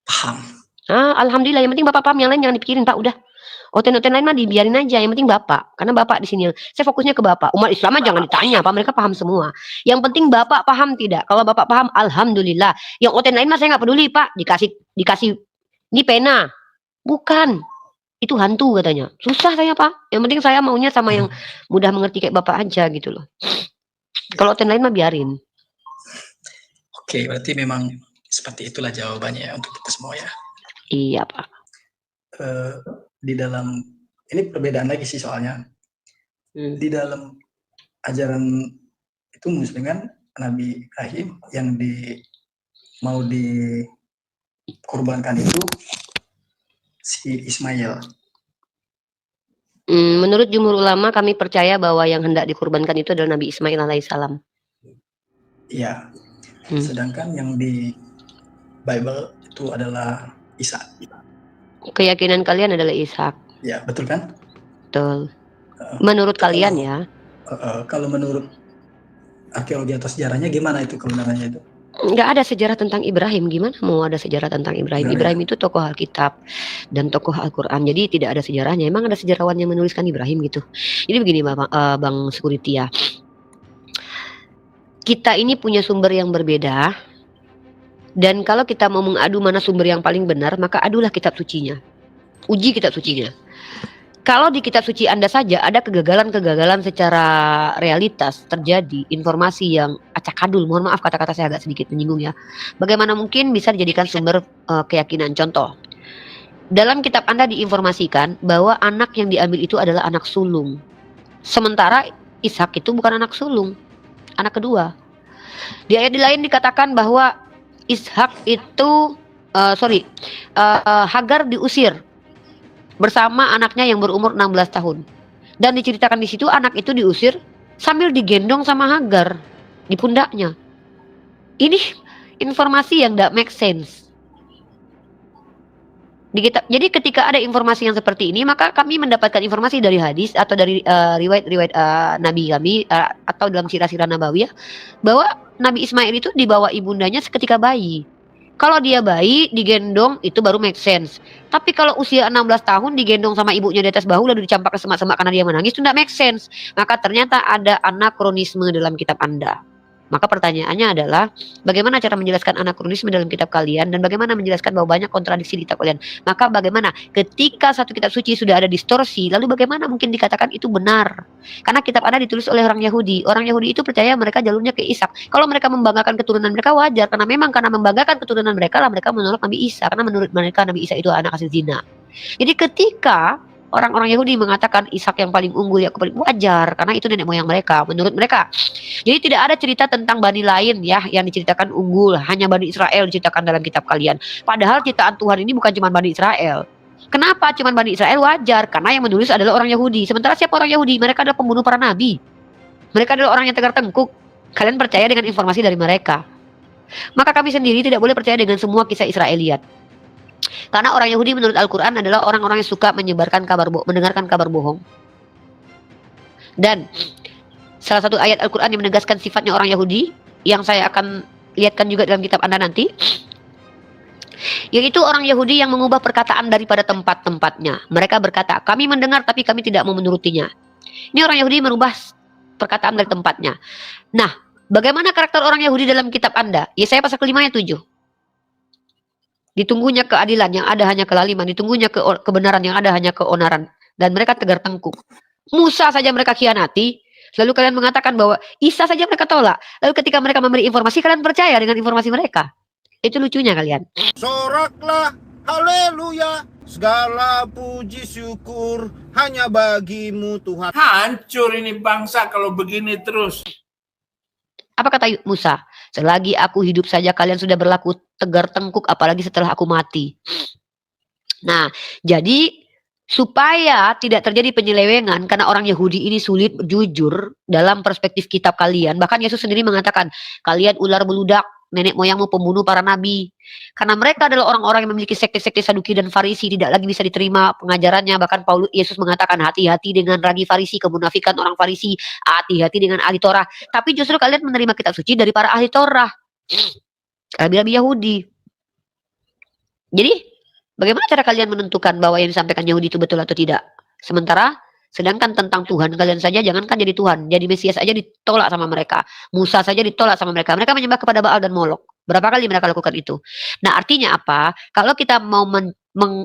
paham. Alhamdulillah, yang penting Bapak paham, yang lain jangan dipikirin, Pak, udah. Oten-oten lain mah dibiarin aja, yang penting Bapak. Karena Bapak di sini, saya fokusnya ke Bapak. Umat Islam mah jangan ditanya, Pak, mereka paham semua. Yang penting Bapak paham tidak? Kalau Bapak paham, alhamdulillah. Yang oten lain mah saya nggak peduli, Pak. Dikasih ini pena. Bukan. Itu hantu katanya. Susah saya, Pak. Yang penting saya maunya sama yang mudah mengerti kayak Bapak aja gitu loh. Kalau oten lain mah biarin. Oke, berarti memang seperti itulah jawabannya ya untuk kita semua ya. Iya, Pak. Di dalam ini perbedaan lagi sih soalnya di dalam ajaran itu Muslim kan Nabi Ibrahim yang mau dikorbankan itu si Ismail. Menurut jumhur ulama kami percaya bahwa yang hendak dikurbankan itu adalah Nabi Ismail alaihissalam. Iya. Sedangkan yang di Bible itu adalah Isa. Keyakinan kalian adalah Ishak. Ya, betul kan? Betul. Menurut kalian ya? Kalau menurut arkeologi atau sejarahnya gimana itu kebenarannya itu? Nggak ada sejarah tentang Ibrahim. Gimana mau ada sejarah tentang Ibrahim? Nggak ada. Ibrahim itu tokoh Alkitab dan tokoh Al-Quran. Jadi tidak ada sejarahnya. Emang ada sejarawan yang menuliskan Ibrahim gitu? Jadi begini Bang Security ya. Kita ini punya sumber yang berbeda. Dan kalau kita mau mengadu mana sumber yang paling benar, maka adulah kitab sucinya. Uji kitab sucinya. Kalau di kitab suci Anda saja ada kegagalan-kegagalan secara realitas terjadi, informasi yang acak-adul, mohon maaf kata-kata saya agak sedikit menyinggung ya. Bagaimana mungkin bisa dijadikan sumber keyakinan? Contoh, dalam kitab Anda diinformasikan bahwa anak yang diambil itu adalah anak sulung. Sementara Ishak itu bukan anak sulung, anak kedua. Di ayat lain dikatakan bahwa Ishak itu, Hagar diusir bersama anaknya yang berumur 16 tahun. Dan diceritakan di situ anak itu diusir sambil digendong sama Hagar di pundaknya. Ini informasi yang tidak make sense. Jadi ketika ada informasi yang seperti ini, maka kami mendapatkan informasi dari hadis atau dari riwayat-riwayat Nabi kami atau dalam sirah-sirah Nabawiyah bahwa Nabi Ismail itu dibawa ibundanya seketika bayi. Kalau dia bayi digendong itu baru make sense. Tapi kalau usia 16 tahun digendong sama ibunya di atas bahu lalu dicampak ke semak-semak karena dia menangis itu tidak make sense. Maka ternyata ada anakronisme dalam kitab Anda. Maka pertanyaannya adalah bagaimana cara menjelaskan anakronisme dalam kitab kalian dan bagaimana menjelaskan bahwa banyak kontradiksi di kitab kalian. Maka bagaimana ketika satu kitab suci sudah ada distorsi, lalu bagaimana mungkin dikatakan itu benar? Karena kitab Anda ditulis oleh orang Yahudi. Orang Yahudi itu percaya mereka jalurnya ke Ishak. Kalau mereka membanggakan keturunan mereka wajar, karena memang karena membanggakan keturunan mereka lah mereka menolak Nabi Isa, karena menurut mereka Nabi Isa itu anak hasil zina. Jadi ketika orang-orang Yahudi mengatakan Ishak yang paling unggul, Yakub paling wajar karena itu nenek moyang mereka menurut mereka. Jadi tidak ada cerita tentang bani lain ya yang diceritakan unggul, hanya Bani Israel diceritakan dalam kitab kalian. Padahal ciptaan Tuhan ini bukan cuma Bani Israel. Kenapa cuma Bani Israel? Wajar karena yang menulis adalah orang Yahudi. Sementara siapa orang Yahudi? Mereka adalah pembunuh para nabi. Mereka adalah orang yang tegar tengkuk. Kalian percaya dengan informasi dari mereka. Maka kami sendiri tidak boleh percaya dengan semua kisah Israeliat. Karena orang Yahudi menurut Al-Quran adalah orang-orang yang suka menyebarkan mendengarkan kabar bohong. Dan salah satu ayat Al-Quran yang menegaskan sifatnya orang Yahudi yang saya akan lihatkan juga dalam kitab Anda nanti, yaitu orang Yahudi yang mengubah perkataan daripada tempat-tempatnya. Mereka berkata, kami mendengar tapi kami tidak mau menurutinya. Ini orang Yahudi merubah perkataan dari tempatnya. Nah, bagaimana karakter orang Yahudi dalam kitab Anda? Yesaya pasal ke-5 ayat 7. Ditunggunya keadilan yang ada hanya kelaliman, ditunggunya kebenaran yang ada hanya keonaran, dan mereka tegar tengkuk. Musa saja mereka khianati, lalu kalian mengatakan bahwa Isa saja mereka tolak. Lalu ketika mereka memberi informasi, kalian percaya dengan informasi mereka. Itu lucunya kalian. Soraklah, haleluya, segala puji syukur hanya bagimu Tuhan. Hancur ini bangsa kalau begini terus. Apa kata Musa? Selagi aku hidup saja kalian sudah berlaku tegar tengkuk, apalagi setelah aku mati. Nah, jadi supaya tidak terjadi penyelewengan, karena orang Yahudi ini sulit jujur dalam perspektif kitab kalian. Bahkan Yesus sendiri mengatakan, kalian ular beludak, nenek moyangmu pembunuh para nabi. Karena mereka adalah orang-orang yang memiliki sekte-sekte Saduki dan Farisi, tidak lagi bisa diterima pengajarannya. Bahkan Yesus mengatakan, hati-hati dengan ragi Farisi, kemunafikan orang Farisi, hati-hati dengan ahli Torah. Tapi justru kalian menerima kitab suci dari para ahli Torah, rabi-rabi Yahudi. Jadi bagaimana cara kalian menentukan bahwa yang disampaikan Yahudi itu betul atau tidak? Sementara sedangkan tentang Tuhan kalian saja jangankan jadi Tuhan, jadi Mesias aja ditolak sama mereka. Musa saja ditolak sama mereka. Mereka menyembah kepada Baal dan Molok. Berapa kali mereka lakukan itu? Nah, artinya apa? Kalau kita mau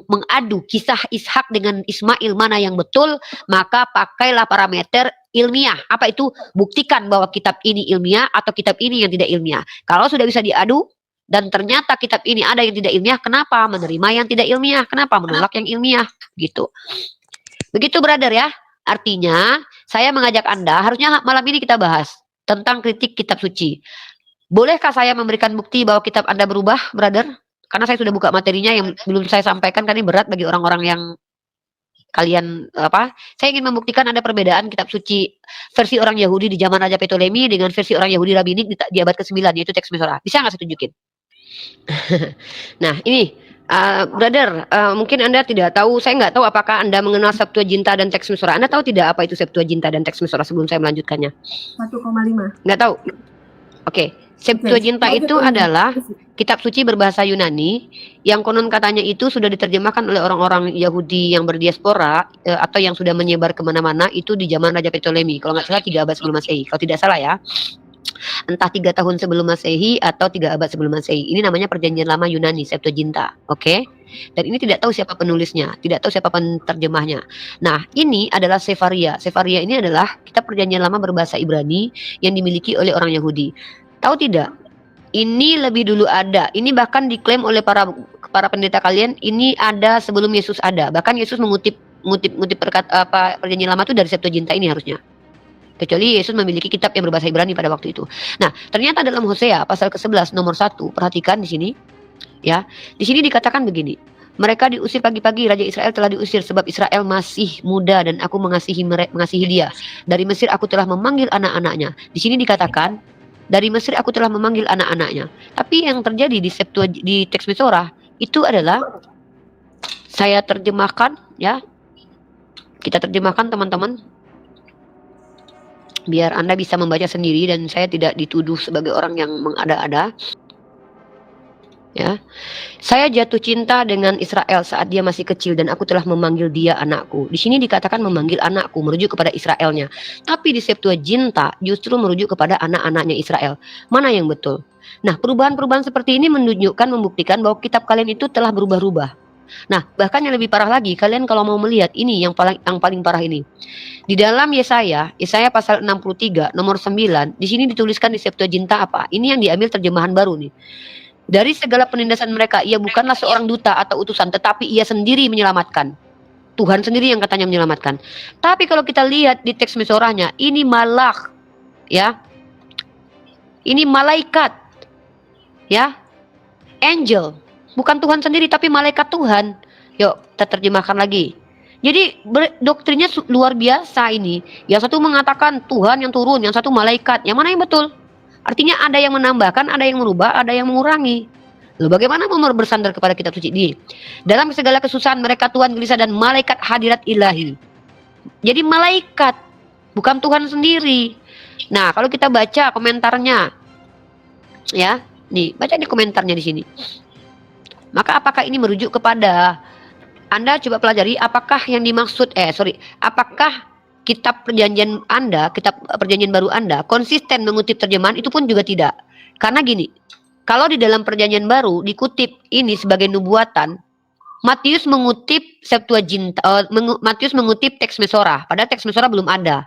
mengadu kisah Ishak dengan Ismail mana yang betul, maka pakailah parameter ilmiah. Apa itu? Buktikan bahwa kitab ini ilmiah atau kitab ini yang tidak ilmiah. Kalau sudah bisa diadu dan ternyata kitab ini ada yang tidak ilmiah, kenapa menerima yang tidak ilmiah? Kenapa menolak yang ilmiah? Gitu. Begitu brother ya. Artinya, saya mengajak Anda, harusnya malam ini kita bahas tentang kritik kitab suci. Bolehkah saya memberikan bukti bahwa kitab Anda berubah, brother? Karena saya sudah buka materinya yang belum saya sampaikan, karena ini berat bagi orang-orang yang kalian saya ingin membuktikan ada perbedaan kitab suci versi orang Yahudi di zaman Raja Ptolemy dengan versi orang Yahudi Rabinik di abad ke-9, yaitu teks Mesora. Bisa nggak saya tunjukin? Nah, ini brother, mungkin Anda tidak tahu, saya nggak tahu apakah Anda mengenal Septuaginta dan teks Mesora. Anda tahu tidak apa itu Septuaginta dan teks Mesora sebelum saya melanjutkannya? 1,5. Nggak tahu? Oke. Septuaginta itu adalah kitab suci berbahasa Yunani yang konon katanya itu sudah diterjemahkan oleh orang-orang Yahudi yang berdiaspora atau yang sudah menyebar kemana-mana itu di zaman Raja Ptolemy. Kalau nggak salah 3 abad sebelum Masehi. Kalau tidak salah ya, entah 3 tahun sebelum Masehi atau 3 abad sebelum Masehi. Ini namanya Perjanjian Lama Yunani, Septuaginta. Oke? Dan ini tidak tahu siapa penulisnya, tidak tahu siapa penerjemahnya. Nah, ini adalah Sefaria. Sefaria ini adalah kitab Perjanjian Lama berbahasa Ibrani yang dimiliki oleh orang Yahudi. Tahu tidak? Ini lebih dulu ada. Ini bahkan diklaim oleh para pendeta kalian. Ini ada sebelum Yesus ada. Bahkan Yesus mengutip Perjanjian Lama itu dari Septuaginta ini harusnya. Kecuali Yesus memiliki kitab yang berbahasa Ibrani pada waktu itu. Nah, ternyata dalam Hosea pasal ke-11 nomor 1, perhatikan di sini. Ya, di sini dikatakan begini. Mereka diusir pagi-pagi, Raja Israel telah diusir sebab Israel masih muda dan aku mengasihi dia. Dari Mesir aku telah memanggil anak-anaknya. Di sini dikatakan dari Mesir aku telah memanggil anak-anaknya. Tapi yang terjadi di teks Mesora itu adalah saya terjemahkan ya. Kita terjemahkan teman-teman. Biar Anda bisa membaca sendiri dan saya tidak dituduh sebagai orang yang mengada-ada. Ya. Saya jatuh cinta dengan Israel saat dia masih kecil dan aku telah memanggil dia anakku. Di sini dikatakan memanggil anakku, merujuk kepada Israelnya. Tapi di Septuaginta justru merujuk kepada anak-anaknya Israel. Mana yang betul? Nah, perubahan-perubahan seperti ini menunjukkan, membuktikan bahwa kitab kalian itu telah berubah-ubah. Nah, bahkan yang lebih parah lagi, kalian kalau mau melihat ini yang paling parah ini. Di dalam Yesaya pasal 63 nomor 9, di sini dituliskan di Septuaginta apa? Ini yang diambil terjemahan baru nih. Dari segala penindasan mereka, ia bukanlah seorang duta atau utusan, tetapi ia sendiri menyelamatkan. Tuhan sendiri yang katanya menyelamatkan. Tapi kalau kita lihat di teks Mesoranya, ini malak, ya, ini malaikat, ya, angel, bukan Tuhan sendiri, tapi malaikat Tuhan. Yuk, kita terjemahkan lagi. Jadi doktrinnya luar biasa ini. Yang satu mengatakan Tuhan yang turun, yang satu malaikat. Yang mana yang betul? Artinya ada yang menambahkan, ada yang merubah, ada yang mengurangi. Lalu bagaimana mau bersandar kepada kitab suci ini? Dalam segala kesusahan mereka Tuhan gelisah dan malaikat hadirat ilahi. Jadi malaikat, bukan Tuhan sendiri. Nah, kalau kita baca komentarnya, ya, nih, baca di komentarnya di sini. Maka apakah ini merujuk kepada, Anda coba pelajari apakah yang dimaksud, apakah kitab perjanjian Anda, kitab perjanjian baru Anda konsisten mengutip terjemahan itu pun juga tidak. Karena gini, kalau di dalam perjanjian baru dikutip ini sebagai nubuatan, Matius mengutip Septuaginta, Matius mengutip teks Mesora, padahal teks Mesora belum ada.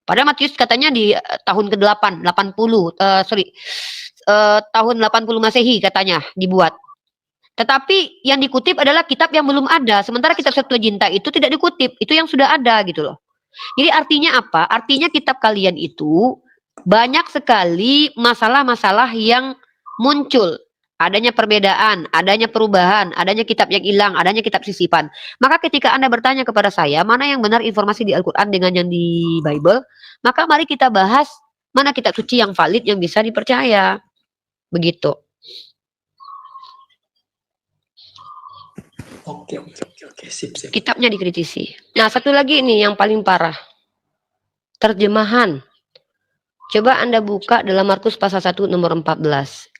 Padahal Matius katanya di tahun ke-8, tahun 80 Masehi katanya dibuat. Tetapi yang dikutip adalah kitab yang belum ada, sementara kitab Septuaginta itu tidak dikutip, itu yang sudah ada gitu loh. Jadi artinya apa? Artinya kitab kalian itu banyak sekali masalah-masalah yang muncul. Adanya perbedaan, adanya perubahan, adanya kitab yang hilang, adanya kitab sisipan. Maka ketika Anda bertanya kepada saya, mana yang benar informasi di Al-Quran dengan yang di Bible, maka mari kita bahas mana kitab suci yang valid, yang bisa dipercaya. Begitu. Oke, sip. Kitabnya dikritisi. Nah, satu lagi nih yang paling parah. Terjemahan. Coba Anda buka dalam Markus pasal 1 nomor 14.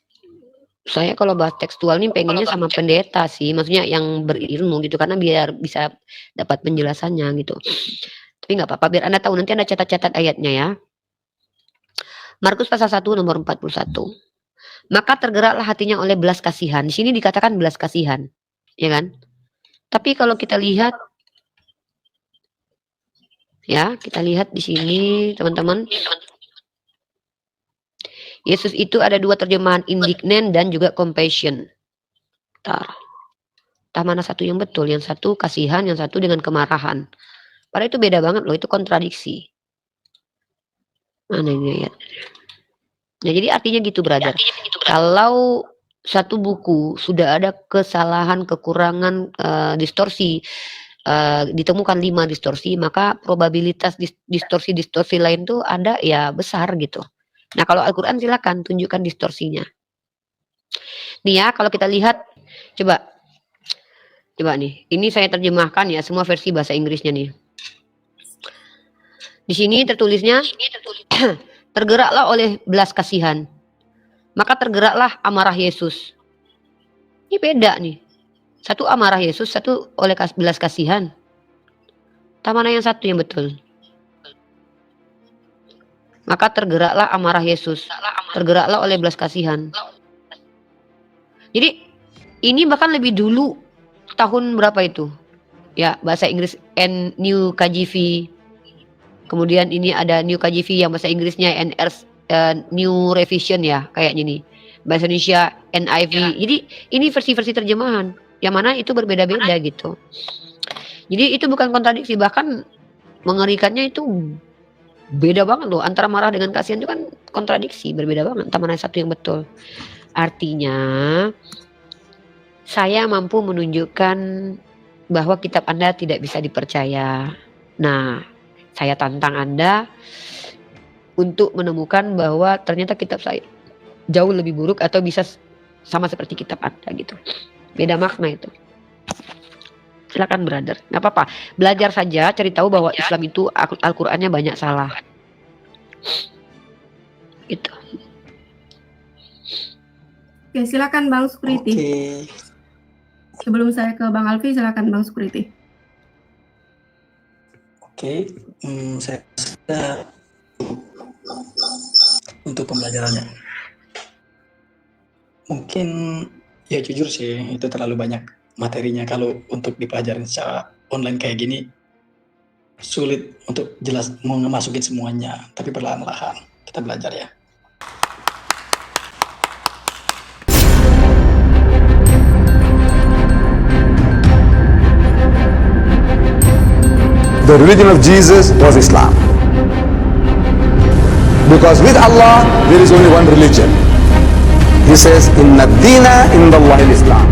Saya kalau bahas tekstual nih pengennya sama pendeta sih. Maksudnya yang berilmu gitu. Karena biar bisa dapat penjelasannya gitu. Tapi nggak apa-apa. Biar Anda tahu. Nanti Anda catat-catat ayatnya ya. Markus pasal 1 nomor 41. Maka tergeraklah hatinya oleh belas kasihan. Di sini dikatakan belas kasihan. Ya kan? Tapi kalau kita lihat, ya, kita lihat di sini, teman-teman. Yesus itu ada 2 terjemahan, indignant dan juga compassion. Entah mana satu yang betul, yang satu kasihan, yang satu dengan kemarahan. Padahal itu beda banget loh, itu kontradiksi. Mana ini ayat? Nah, jadi artinya gitu, brother. Kalau satu buku sudah ada kesalahan, kekurangan, distorsi, ditemukan 5 distorsi, maka probabilitas distorsi-distorsi lain tuh ada ya besar gitu. Nah, kalau Al-Quran silakan tunjukkan distorsinya. Nih ya, kalau kita lihat, coba nih, ini saya terjemahkan ya semua versi bahasa Inggrisnya nih. Di sini tertulisnya, tergeraklah oleh belas kasihan, maka tergeraklah amarah Yesus. Ini beda nih. Satu amarah Yesus, satu oleh belas kasihan. Tak mana yang satu yang betul? Maka tergeraklah amarah Yesus, tergeraklah oleh belas kasihan. Jadi ini bahkan lebih dulu, tahun berapa itu? Ya, bahasa Inggris New KJV. Kemudian ini ada New KJV yang bahasa Inggrisnya New Revision ya, kayaknya nih. Bahasa Indonesia NIV. Jadi ini versi-versi terjemahan yang mana itu berbeda-beda gitu. Jadi itu bukan kontradiksi, bahkan mengerikannya itu beda banget loh. Antara marah dengan kasihan itu kan kontradiksi, berbeda banget. Entah mana satu yang betul. Artinya saya mampu menunjukkan bahwa kitab Anda tidak bisa dipercaya. Nah, saya tantang Anda untuk menemukan bahwa ternyata kitab saya jauh lebih buruk atau bisa sama seperti kitab Anda gitu. Beda makna itu. Silakan brother, nggak apa-apa. Belajar saja, cari tahu bahwa Islam itu Al-Qur'annya banyak salah. Gitu. Oke, silakan Bang Sukriti. Oke. Sebelum saya ke Bang Alfi, silakan Bang Sukriti. Oke, saya rasa untuk pembelajarannya mungkin ya jujur sih itu terlalu banyak materinya. Kalau untuk dipelajarin secara online kayak gini sulit untuk jelas mau ngemasukin semuanya, tapi perlahan-lahan kita belajar ya. The religion of Jesus was Islam. Because with Allah, there is only one religion. He says, Inna dina indallahi al-Islam.